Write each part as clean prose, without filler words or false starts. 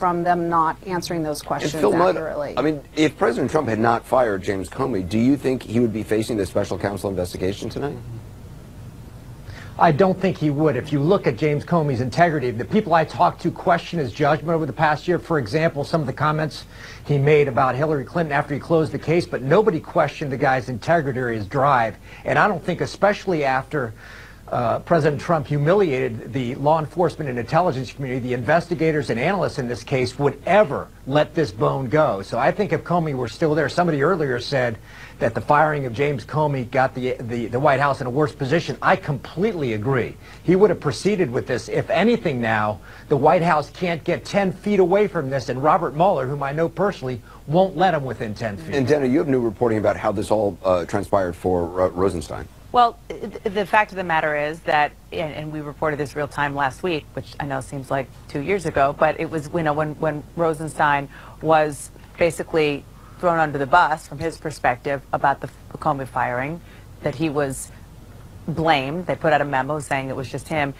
from them not answering those questions Phil Mudd, accurately. I mean, if President Trump had not fired James Comey, do you think he would be facing the special counsel investigation tonight? I don't think he would. If you look at James Comey's integrity, the people I talked to question his judgment over the past year. For example, some of the comments he made about Hillary Clinton after he closed the case, but nobody questioned the guy's integrity or his drive. And I don't think, especially after President Trump humiliated the law enforcement and intelligence community, the investigators and analysts in this case would ever let this bone go. So I think if Comey were still there, somebody earlier said that the firing of James Comey got the White House in a worse position. I completely agree. He would have proceeded with this. If anything now, the White House can't get 10 feet away from this, and Robert Mueller, whom I know personally, won't let him within 10 feet. And Dana, you have new reporting about how this all transpired for Rosenstein. Well, the fact of the matter is that, and we reported this real time last week, which I know seems like 2 years ago, but it was, you know, when Rosenstein was basically thrown under the bus from his perspective about the Comey firing, that he was blamed. They put out a memo saying it was just him.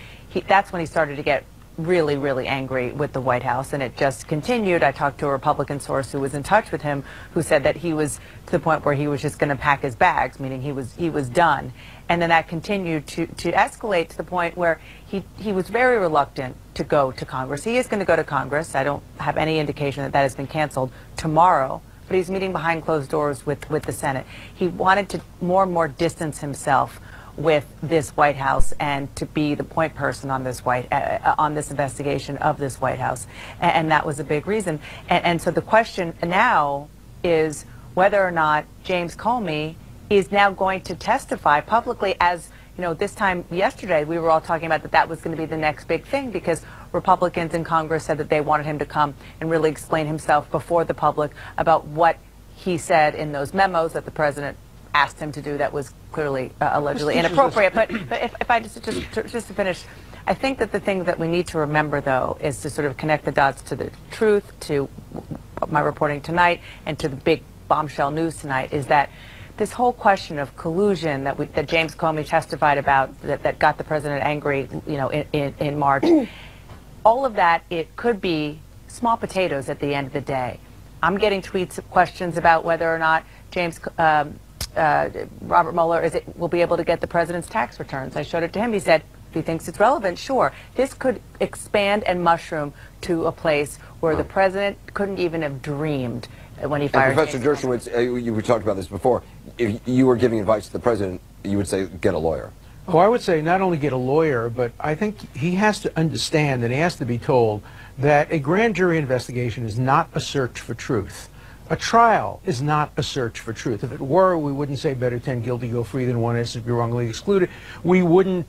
That's when he started to get really, really angry with the White House, and it just continued. I talked to a Republican source who was in touch with him, who said that he was to the point where he was just going to pack his bags, meaning he was done. And then that continued to escalate to the point where he was very reluctant to go to Congress. He is going to go to Congress. I don't have any indication that that has been canceled tomorrow, but he's meeting behind closed doors with the Senate. He wanted to more and more distance himself with this White House and to be the point person on this on this investigation of this White House, and that was a big reason. And so the question now is whether or not James Comey is now going to testify publicly. As you know, this time yesterday we were all talking about that was going to be the next big thing, because Republicans in Congress said that they wanted him to come and really explain himself before the public about what he said in those memos that the president asked him to do that was clearly allegedly inappropriate. But if I just to finish, I think that the thing that we need to remember, though, is to sort of connect the dots to the truth, to my reporting tonight, and to the big bombshell news tonight, is that this whole question of collusion that James Comey testified about, that got the president angry, you know, in March, all of that, it could be small potatoes at the end of the day. I'm getting tweets, questions about whether or not Robert Mueller will be able to get the president's tax returns. I showed it to him. He said, if he thinks it's relevant, sure. This could expand and mushroom to a place where the president couldn't even have dreamed when he fired. And Professor Dershowitz, we talked about this before. If you were giving advice to the president, you would say, get a lawyer. Oh, I would say not only get a lawyer, but I think he has to understand and he has to be told that a grand jury investigation is not a search for truth. A trial is not a search for truth. If it were, we wouldn't say better 10 guilty, go free than 1 innocent be wrongly excluded. We wouldn't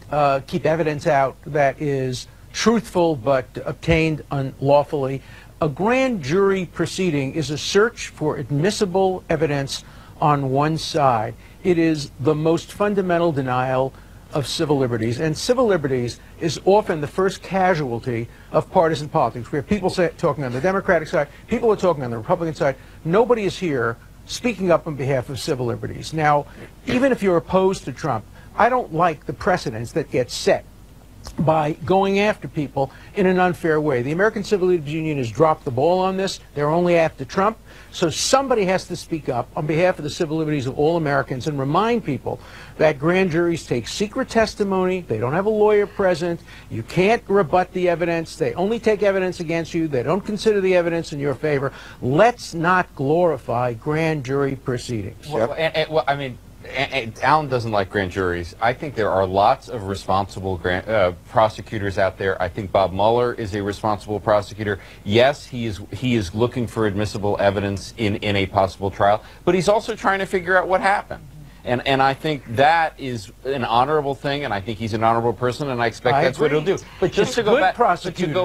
keep evidence out that is truthful but obtained unlawfully. A grand jury proceeding is a search for admissible evidence on one side. It is the most fundamental denial of civil liberties, and civil liberties is often the first casualty of partisan politics. We have people talking on the Democratic side, people are talking on the Republican side. Nobody is here speaking up on behalf of civil liberties. Now, even if you're opposed to Trump, I don't like the precedents that get set by going after people in an unfair way. The American Civil Liberties Union has dropped the ball on this. They're only after Trump. So somebody has to speak up on behalf of the civil liberties of all Americans and remind people that grand juries take secret testimony. They don't have a lawyer present. You can't rebut the evidence. They only take evidence against you. They don't consider the evidence in your favor. Let's not glorify grand jury proceedings. Well, I mean, Alan doesn't like grand juries. I think there are lots of responsible prosecutors out there. I think Bob Mueller is a responsible prosecutor. Yes, he is looking for admissible evidence in a possible trial, but he's also trying to figure out what happened. And I think that is an honorable thing, and I think he's an honorable person, and I expect that's what he'll do. But just to go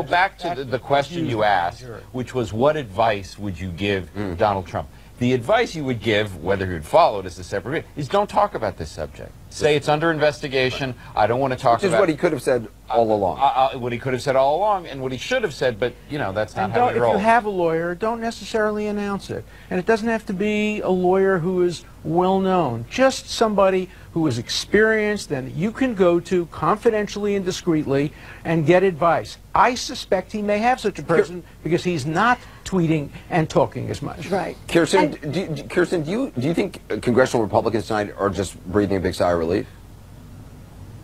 back to the question you asked, which was what advice would you give Donald Trump? The advice you would give, whether he would follow it as a separate, is don't talk about this subject. Say it's under investigation. I don't want to talk about it. Which is what he could have said all along. What he could have said all along, and what he should have said, but, you know, that's not And how he rolls. if you have a lawyer, don't necessarily announce it. And it doesn't have to be a lawyer who is well known. Just somebody who is experienced and you can go to confidentially and discreetly and get advice. I suspect he may have such a person because he's not tweeting and talking as much. Right. Kirsten, do you think congressional Republicans tonight are just breathing a big sigh of relief?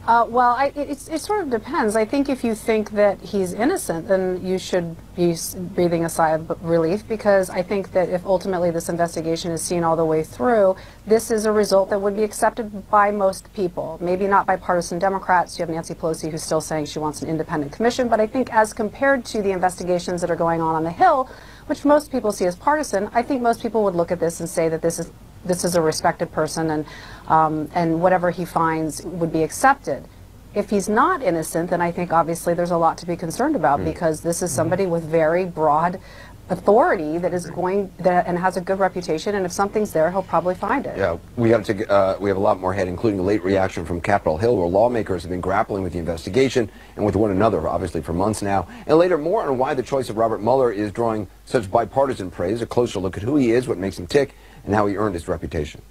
Well, it sort of depends. I think if you think that he's innocent, then you should be breathing a sigh of relief, because I think that if ultimately this investigation is seen all the way through, this is a result that would be accepted by most people. Maybe not by partisan Democrats. You have Nancy Pelosi who's still saying she wants an independent commission, but I think as compared to the investigations that are going on the Hill, which most people see as partisan, I think most people would look at this and say that this is a respected person, and whatever he finds would be accepted. If he's not innocent, then I think obviously there's a lot to be concerned about, because this is somebody with very broad authority that is and has a good reputation, and if something's there, he'll probably find it. Yeah, we have a lot more ahead, including a late reaction from Capitol Hill, where lawmakers have been grappling with the investigation and with one another, obviously, for months now. And later, more on why the choice of Robert Mueller is drawing such bipartisan praise, a closer look at who he is, what makes him tick, and how he earned his reputation.